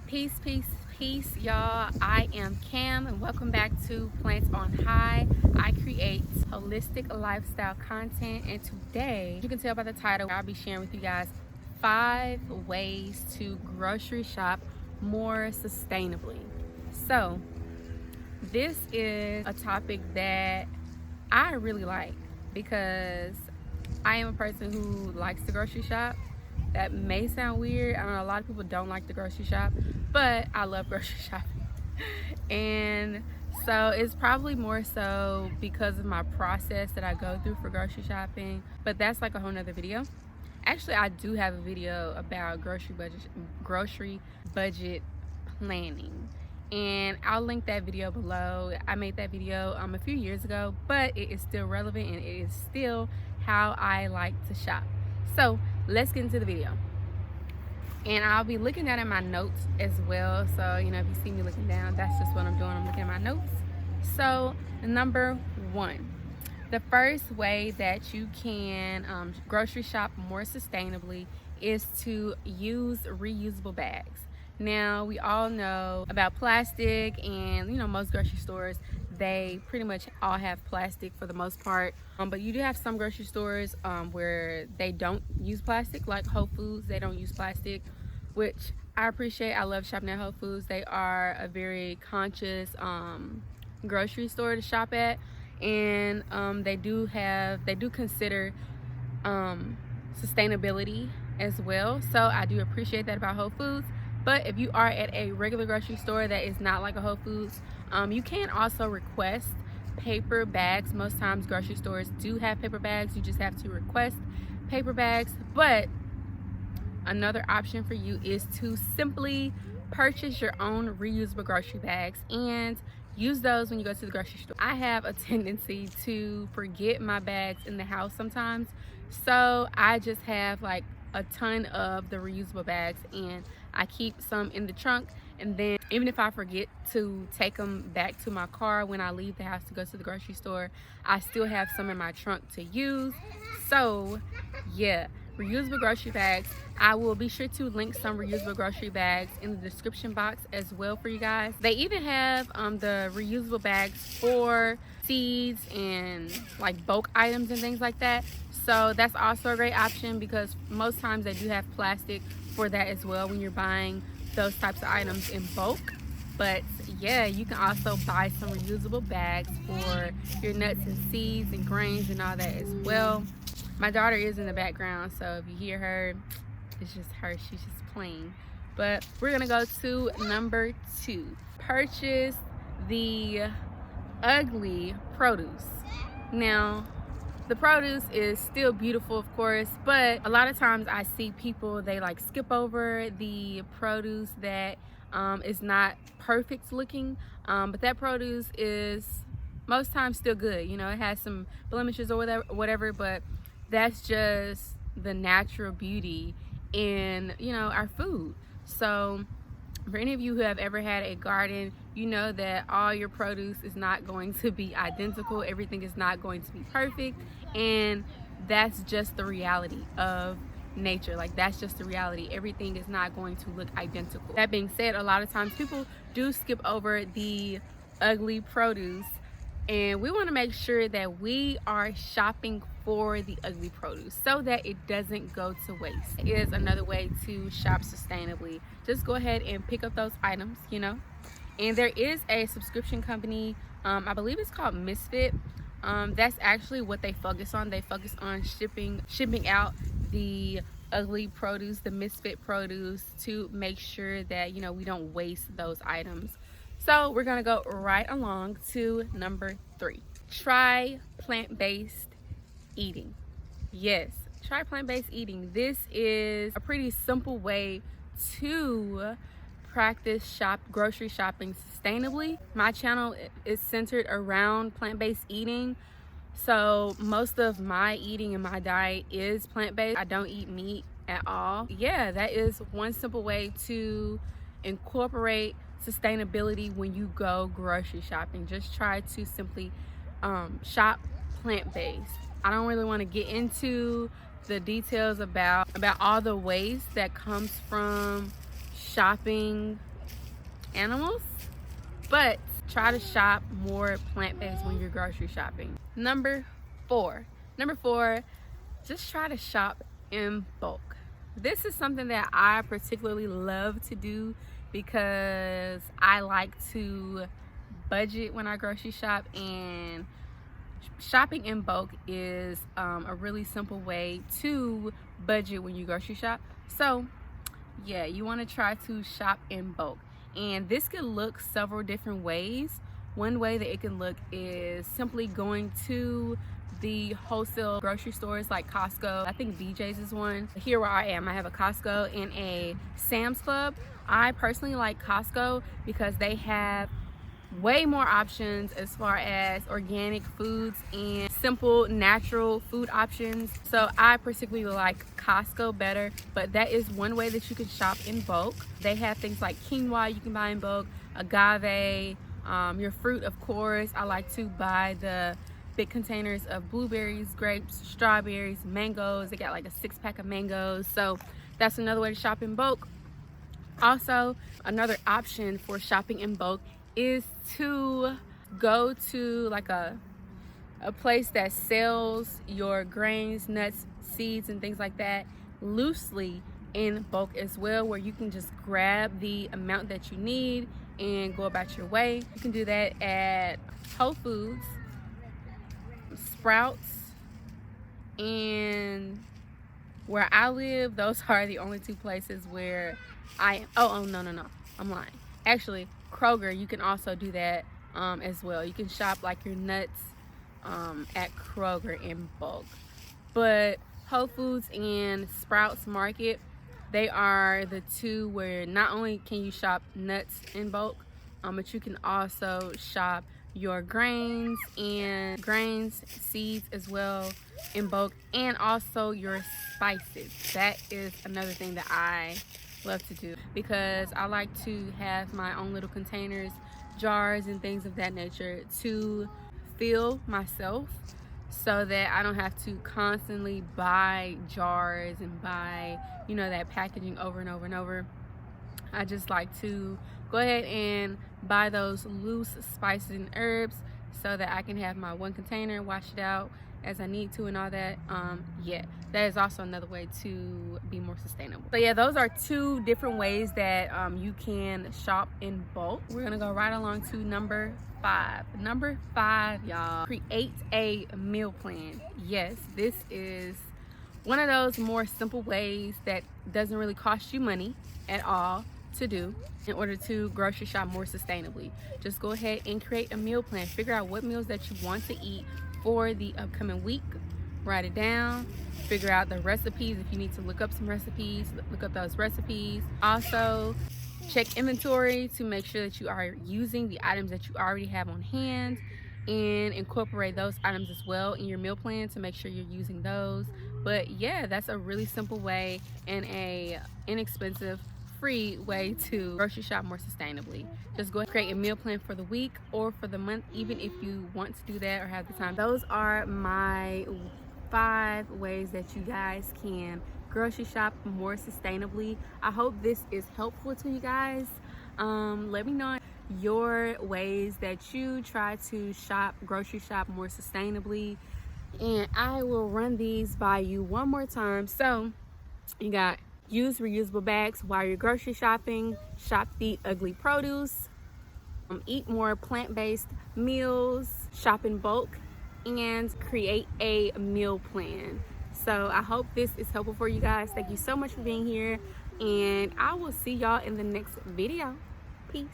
Peace, peace, peace, y'all. I am Cam, and welcome back to Plants on High. I create holistic lifestyle content, and today, you can tell by the title, I'll be sharing with you guys 5 ways to grocery shop more sustainably. So, this is a topic that I really like because I am a person who likes to grocery shop. That may sound weird. I know a lot of people don't like to grocery shop, but I love grocery shopping. And so it's probably more so because of my process that I go through for grocery shopping, but that's like a whole nother video. Actually, I do have a video about grocery budget planning, and I'll link that video below. I made that video a few years ago, but it is still relevant and it is still how I like to shop. So let's get into the video, and I'll be looking at my notes as well. So if you see me looking down, that's just what I'm doing. I'm looking at my notes. So number 1, the first way that you can grocery shop more sustainably is to use reusable bags. Now, we all know about plastic, and most grocery stores, they pretty much all have plastic for the most part, but you do have some grocery stores where they don't use plastic, like Whole Foods. They don't use plastic, which I appreciate. I love shopping at Whole Foods. They are a very conscious grocery store to shop at, and they do consider sustainability as well. So I do appreciate that about Whole Foods. But if you are at a regular grocery store that is not like a Whole Foods, you can also request paper bags. Most times grocery stores do have paper bags. You just have to request paper bags. But another option for you is to simply purchase your own reusable grocery bags and use those when you go to the grocery store. I have a tendency to forget my bags in the house sometimes, so I just have like a ton of the reusable bags, and I keep some in the trunk, and then even if I forget to take them back to my car when I leave the house to go to the grocery store, I still have some in my trunk to use. So yeah, reusable grocery bags. I will be sure to link some reusable grocery bags in the description box as well for you guys. They even have the reusable bags for seeds and like bulk items and things like that. So that's also a great option because most times they do have plastic for that as well when you're buying those types of items in bulk. But yeah, you can also buy some reusable bags for your nuts and seeds and grains and all that as well. My daughter is in the background, so if you hear her, it's just her. She's just playing. But we're gonna go to number 2. Purchase the ugly produce. Now, the produce is still beautiful, of course, but a lot of times I see people, they like skip over the produce that is not perfect looking, but that produce is most times still good. It has some blemishes or whatever, but that's just the natural beauty in our food. So for any of you who have ever had a garden, you know that all your produce is not going to be identical. Everything is not going to be perfect, and that's just the reality of nature. Like, that's just the reality. Everything is not going to look identical. That being said, a lot of times people do skip over the ugly produce, and we want to make sure that we are shopping for the ugly produce so that it doesn't go to waste. It is another way to shop sustainably. Just go ahead and pick up those items, And there is a subscription company, I believe it's called Misfit. That's actually what they focus on. They focus on shipping out the ugly produce, the misfit produce, to make sure that we don't waste those items. So we're gonna go right along to number 3. Try plant-based eating. Yes, try plant-based eating. This is a pretty simple way to practice grocery shopping sustainably. My channel is centered around plant-based eating, so most of my eating and my diet is plant-based. I don't eat meat at all. Yeah, that is one simple way to incorporate sustainability when you go grocery shopping. Just try to simply shop plant-based. I don't really want to get into the details about all the waste that comes from shopping animals, but try to shop more plant-based when you're grocery shopping. Number four, just try to shop in bulk. This is something that I particularly love to do because I like to budget when I grocery shop, and shopping in bulk is a really simple way to budget when you grocery shop. So yeah, you want to try to shop in bulk, and this could look several different ways. One way that it can look is simply going to the wholesale grocery stores like Costco. I think BJ's is one. Here where I am, I have a Costco and a Sam's Club. I personally like Costco because they have way more options as far as organic foods and simple natural food options. So I particularly like Costco better, but that is one way that you can shop in bulk. They have things like quinoa you can buy in bulk, agave, your fruit, of course. I like to buy the big containers of blueberries, grapes, strawberries, mangoes. They got like a 6-pack of mangoes. So that's another way to shop in bulk. Also, another option for shopping in bulk is to go to like a place that sells your grains, nuts, seeds, and things like that loosely in bulk as well, where you can just grab the amount that you need and go about your way. You can do that at Whole Foods, Sprouts, and where I live, those are the only two places where I am. Oh no, I'm lying. Actually, Kroger, you can also do that as well. You can shop like your nuts at Kroger in bulk. But Whole Foods and Sprouts Market, they are the two where not only can you shop nuts in bulk, but you can also shop your grains, seeds as well in bulk, and also your spices. That is another thing that I love to do because I like to have my own little containers, jars, and things of that nature to fill myself, so that I don't have to constantly buy jars and buy, that packaging over and over and over. I just like to go ahead and buy those loose spices and herbs so that I can have my one container, wash it out as I need to and all that. Yeah, that is also another way to be more sustainable. So yeah, those are two different ways that you can shop in bulk. We're gonna go right along to number 5. Number 5, y'all, create a meal plan. Yes, this is one of those more simple ways that doesn't really cost you money at all to do in order to grocery shop more sustainably. Just go ahead and create a meal plan. Figure out what meals that you want to eat for the upcoming week. Write it down. Figure out the recipes. If you need to look up some recipes, look up those recipes. Also, check inventory to make sure that you are using the items that you already have on hand, and incorporate those items as well in your meal plan to make sure you're using those. But yeah, that's a really simple way and a inexpensive, free way to grocery shop more sustainably. Just go ahead and create a meal plan for the week or for the month, even if you want to do that or have the time. Those are my 5 ways that you guys can grocery shop more sustainably. I hope this is helpful to you guys. Let me know your ways that you try to grocery shop more sustainably, and I will run these by you one more time. So you got: use reusable bags while you're grocery shopping, shop the ugly produce, eat more plant-based meals, shop in bulk, and create a meal plan. So I hope this is helpful for you guys. Thank you so much for being here, and I will see y'all in the next video. Peace.